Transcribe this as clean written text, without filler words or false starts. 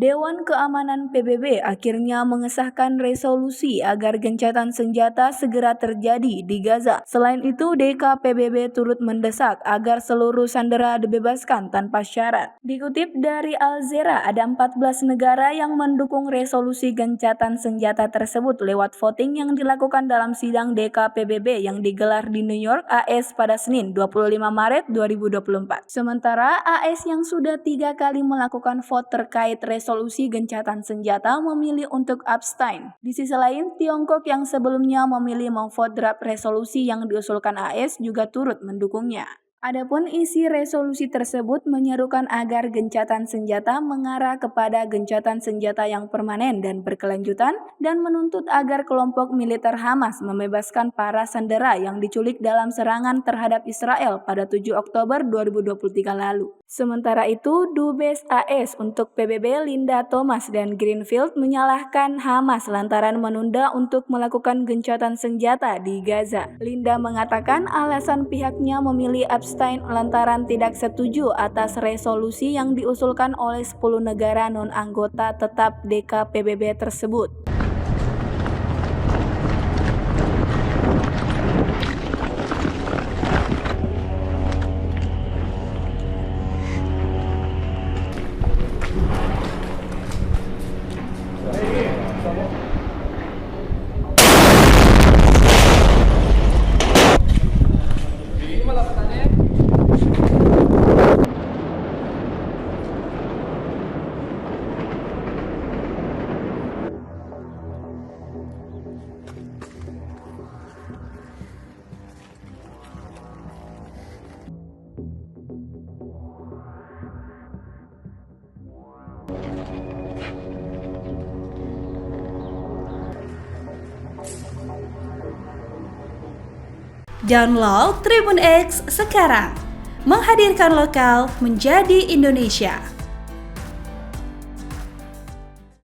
Dewan Keamanan PBB akhirnya mengesahkan resolusi agar gencatan senjata segera terjadi di Gaza. Selain itu, DKPBB turut mendesak agar seluruh sandera dibebaskan tanpa syarat. Dikutip dari Al Jazeera, ada 14 negara yang mendukung resolusi gencatan senjata tersebut lewat voting yang dilakukan dalam sidang DKPBB yang digelar di New York, AS pada Senin 25 Maret 2024. Sementara AS yang sudah 3 kali melakukan vote terkait resolusi gencatan senjata memilih untuk abstain. Di sisi lain, Tiongkok yang sebelumnya memilih memvote draft resolusi yang diusulkan AS juga turut mendukungnya. Adapun isi resolusi tersebut menyerukan agar gencatan senjata mengarah kepada gencatan senjata yang permanen dan berkelanjutan dan menuntut agar kelompok militer Hamas membebaskan para sandera yang diculik dalam serangan terhadap Israel pada 7 Oktober 2023 lalu. Sementara itu, Dubes AS untuk PBB Linda Thomas dan Greenfield menyalahkan Hamas lantaran menunda untuk melakukan gencatan senjata di Gaza. Linda mengatakan alasan pihaknya memilih abstain lantaran tidak setuju atas resolusi yang diusulkan oleh 10 negara non-anggota tetap DKPBB tersebut. Download Tribun X sekarang, menghadirkan lokal menjadi Indonesia.